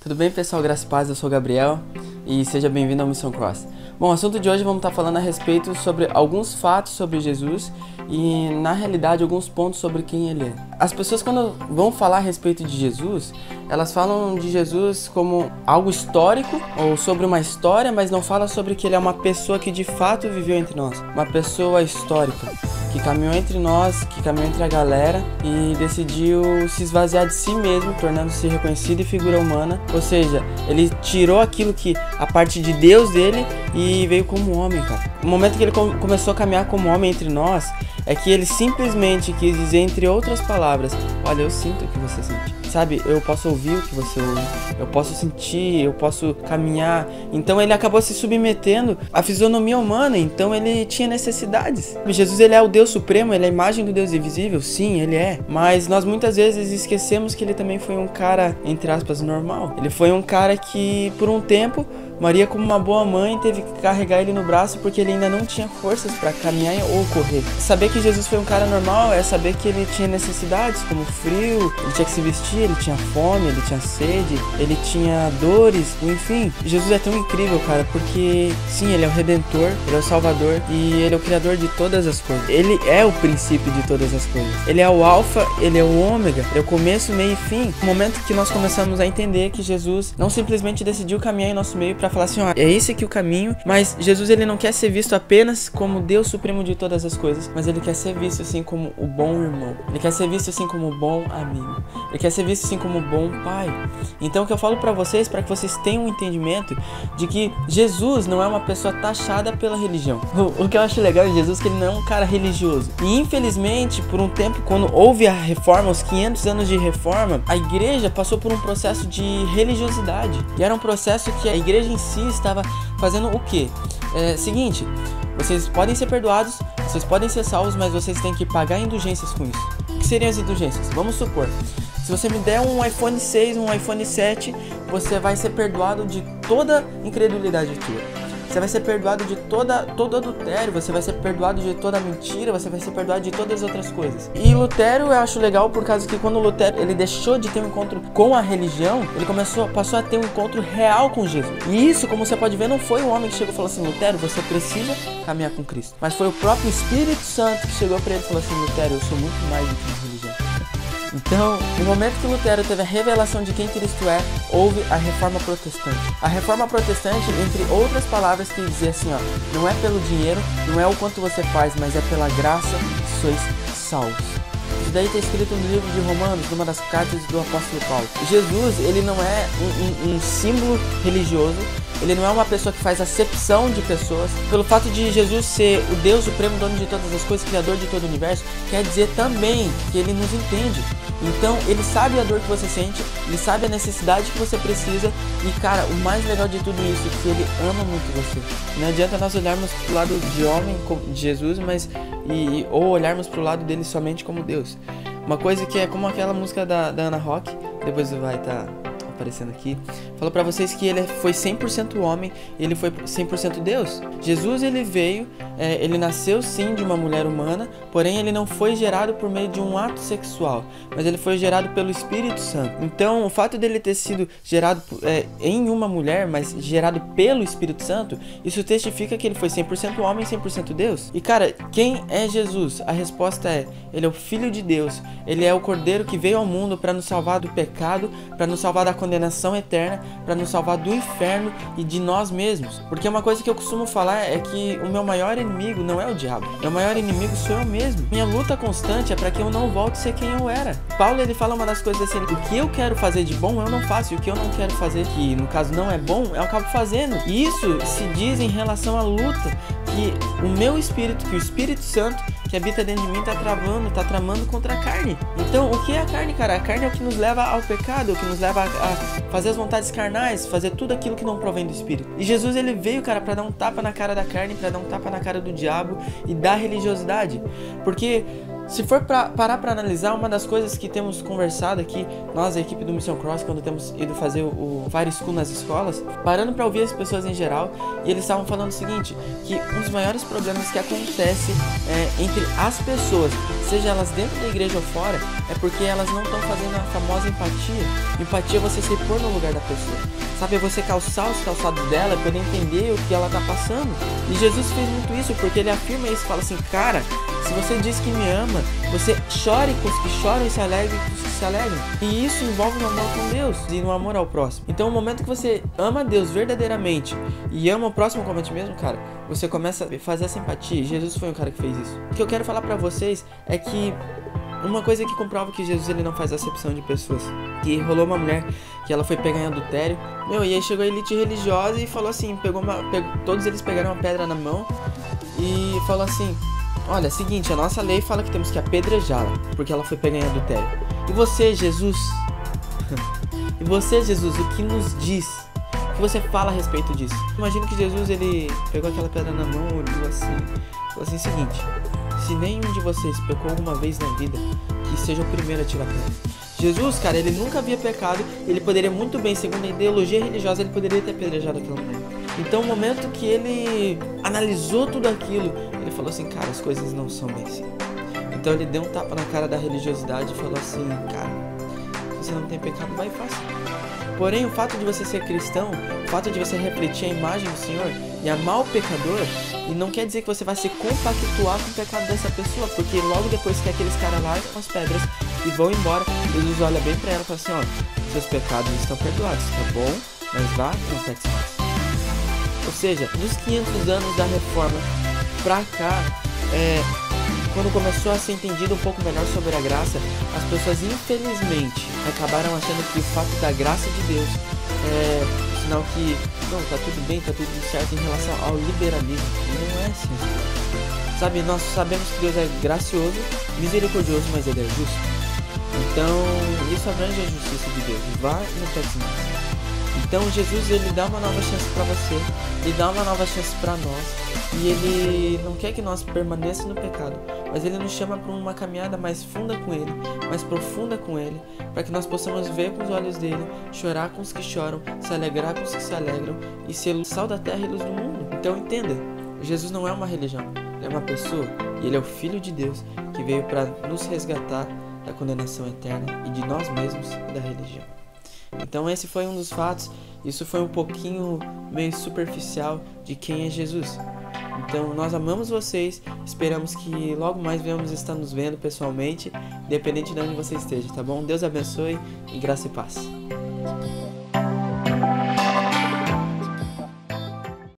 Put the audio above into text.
Tudo bem, pessoal? Graças e paz, eu sou o Gabriel e seja bem-vindo ao Mission Cross. Bom, o assunto de hoje vamos estar falando a respeito sobre alguns fatos sobre Jesus e, na realidade, alguns pontos sobre quem ele é. As pessoas, quando vão falar a respeito de Jesus, elas falam de Jesus como algo histórico ou sobre uma história, mas não falam sobre que ele é uma pessoa que de fato viveu entre nós, uma pessoa histórica, que caminhou entre nós, que caminhou entre a galera e decidiu se esvaziar de si mesmo, tornando-se reconhecido e figura humana. Ou seja, ele tirou aquilo que a parte de Deus dele e veio como homem, cara. O momento que ele começou a caminhar como homem entre nós é que ele simplesmente quis dizer, entre outras palavras, olha, eu sinto o que você sente. Sabe, eu posso ouvir o que você ouve, eu posso sentir, eu posso caminhar. Então ele acabou se submetendo à fisionomia humana, então ele tinha necessidades. Jesus, ele é o Deus Supremo, ele é a imagem do Deus invisível, sim, ele é. Mas nós muitas vezes esquecemos que ele também foi um cara, entre aspas, normal. Ele foi um cara que, por um tempo, Maria, como uma boa mãe, teve que carregar ele no braço porque ele ainda não tinha forças para caminhar ou correr. Saber que Jesus foi um cara normal é saber que ele tinha necessidades, como frio, ele tinha que se vestir, ele tinha fome, ele tinha sede, ele tinha dores, enfim. Jesus é tão incrível, cara, porque sim, ele é o Redentor, ele é o Salvador e ele é o Criador de todas as coisas. Ele é o princípio de todas as coisas. Ele é o Alfa, ele é o Ômega, ele é o começo, meio e fim. No momento que nós começamos a entender que Jesus não simplesmente decidiu caminhar em nosso meio para falar assim, ó, é esse aqui o caminho, mas Jesus, ele não quer ser visto apenas como Deus Supremo de todas as coisas, mas ele quer ser visto assim como o bom irmão, ele quer ser visto assim como o bom amigo, ele quer ser visto assim como o bom pai. Então o que eu falo pra vocês, para que vocês tenham um entendimento de que Jesus não é uma pessoa taxada pela religião. O que eu acho legal em Jesus é que ele não é um cara religioso, e infelizmente por um tempo, quando houve a reforma, os 500 anos de reforma, a igreja passou por um processo de religiosidade, e era um processo que a igreja em si estava fazendo o quê? Seguinte, vocês podem ser perdoados, vocês podem ser salvos, mas vocês têm que pagar indulgências com isso. O que seriam as indulgências? Vamos supor, se você me der um iPhone 6, um iPhone 7, você vai ser perdoado de toda incredulidade tua. Você vai ser perdoado de todo adultério, você vai ser perdoado de toda mentira, você vai ser perdoado de todas as outras coisas. E Lutero eu acho legal por causa que quando Lutero ele deixou de ter um encontro com a religião, ele passou a ter um encontro real com Jesus. E isso, como você pode ver, não foi o homem que chegou e falou assim, Lutero, você precisa caminhar com Cristo. Mas foi o próprio Espírito Santo que chegou para ele e falou assim, Lutero, eu sou muito mais do que uma religião. Então, no momento que Lutero teve a revelação de quem Cristo é, houve a Reforma Protestante. A Reforma Protestante, entre outras palavras, que dizia assim, ó, não é pelo dinheiro, não é o quanto você faz, mas é pela graça que sois salvos. Isso daí está escrito no livro de Romanos, numa das cartas do apóstolo Paulo. Jesus, ele não é um símbolo religioso, ele não é uma pessoa que faz acepção de pessoas. Pelo fato de Jesus ser o Deus Supremo, dono de todas as coisas, criador de todo o universo, quer dizer também que ele nos entende. Então, ele sabe a dor que você sente, ele sabe a necessidade que você precisa e, cara, o mais legal de tudo isso é que ele ama muito você. Não adianta nós olharmos pro lado de homem, de Jesus, ou olharmos pro lado dele somente como Deus. Uma coisa que é como aquela música da Ana Rock, depois vai estar aparecendo aqui, falou pra vocês que ele foi 100% homem, ele foi 100% Deus. Jesus, ele veio, ele nasceu sim de uma mulher humana, porém ele não foi gerado por meio de um ato sexual, mas ele foi gerado pelo Espírito Santo. Então o fato dele ter sido gerado em uma mulher, mas gerado pelo Espírito Santo, isso testifica que ele foi 100% homem e 100% Deus. E cara, quem é Jesus? A resposta é, ele é o Filho de Deus, ele é o Cordeiro que veio ao mundo para nos salvar do pecado, para nos salvar da condenação eterna, para nos salvar do inferno e de nós mesmos. Porque uma coisa que eu costumo falar é que o meu maior inimigo não é o diabo, meu maior inimigo sou eu mesmo. Minha luta constante é para que eu não volte a ser quem eu era. Paulo, ele fala uma das coisas assim, o que eu quero fazer de bom eu não faço, e o que eu não quero fazer, que no caso não é bom, eu acabo fazendo. E isso se diz em relação à luta que o meu espírito, que o Espírito Santo que habita dentro de mim tá tramando contra a carne. Então, o que é a carne, cara? A carne é o que nos leva ao pecado, o que nos leva a fazer as vontades carnais, fazer tudo aquilo que não provém do Espírito. E Jesus, ele veio, cara, para dar um tapa na cara da carne, para dar um tapa na cara do diabo e da religiosidade. Porque se for parar para analisar, uma das coisas que temos conversado aqui, nós, a equipe do Mission Cross, quando temos ido fazer o Fire School nas escolas, parando para ouvir as pessoas em geral, e eles estavam falando o seguinte, que um dos maiores problemas que acontece entre as pessoas seja elas dentro da igreja ou fora, é porque elas não estão fazendo a famosa empatia. Empatia é você se pôr no lugar da pessoa, sabe? É você calçar os calçados dela, poder entender o que ela tá passando. E Jesus fez muito isso, porque ele afirma isso, fala assim, cara, se você diz que me ama, você chore com os que choram e se alegre com os que se alegram. E isso envolve um amor com Deus e um amor ao próximo. Então, o momento que você ama Deus verdadeiramente e ama o próximo como a ti mesmo, cara, você começa a fazer essa empatia. Jesus foi um cara que fez isso. O que eu quero falar pra vocês é que uma coisa que comprova que Jesus ele não faz acepção de pessoas. Que rolou uma mulher que ela foi pegar em adultério. E aí chegou a elite religiosa e falou assim, todos eles pegaram uma pedra na mão e falou assim, olha, seguinte, a nossa lei fala que temos que apedrejá-la, porque ela foi pegar em adultério. E você, Jesus? E você, Jesus, o que nos diz? O que você fala a respeito disso? Imagina que Jesus, ele pegou aquela pedra na mão, olhou assim, falou assim, seguinte, se nenhum de vocês pecou alguma vez na vida, que seja o primeiro a tirar a pedra. Jesus, cara, ele nunca havia pecado, ele poderia muito bem, segundo a ideologia religiosa, ele poderia ter apedrejado aquela mulher. Então, no momento que ele analisou tudo aquilo, ele falou assim, cara, as coisas não são bem assim. Então ele deu um tapa na cara da religiosidade e falou assim, cara, se você não tem pecado, vai e faça. Porém, o fato de você ser cristão, o fato de você refletir a imagem do Senhor e amar o pecador, e não quer dizer que você vai se compactuar com o pecado dessa pessoa, porque logo depois que aqueles caras largam as pedras e vão embora, Jesus olha bem pra ela e fala assim, ó, seus pecados estão perdoados, tá bom? Mas vá e não peque mais. Ou seja, nos 500 anos da Reforma pra cá, quando começou a ser entendido um pouco melhor sobre a graça, as pessoas infelizmente acabaram achando que o fato da graça de Deus é sinal que não, tá tudo bem, tá tudo certo em relação ao liberalismo. E não é assim. Sabe, nós sabemos que Deus é gracioso, misericordioso, mas ele é justo. Então, isso abrange a justiça de Deus. Vá e não peque mais. Então Jesus, ele dá uma nova chance para você, ele dá uma nova chance para nós, e ele não quer que nós permaneçamos no pecado, mas ele nos chama para uma caminhada mais funda com ele, mais profunda com ele, para que nós possamos ver com os olhos dele, chorar com os que choram, se alegrar com os que se alegram e ser sal da terra e luz do mundo. Então entenda, Jesus não é uma religião, ele é uma pessoa, e ele é o Filho de Deus que veio para nos resgatar da condenação eterna e de nós mesmos e da religião. Então esse foi um dos fatos, isso foi um pouquinho meio superficial de quem é Jesus. Então nós amamos vocês, esperamos que logo mais venhamos estar nos vendo pessoalmente, independente de onde você esteja, tá bom? Deus abençoe e graça e paz.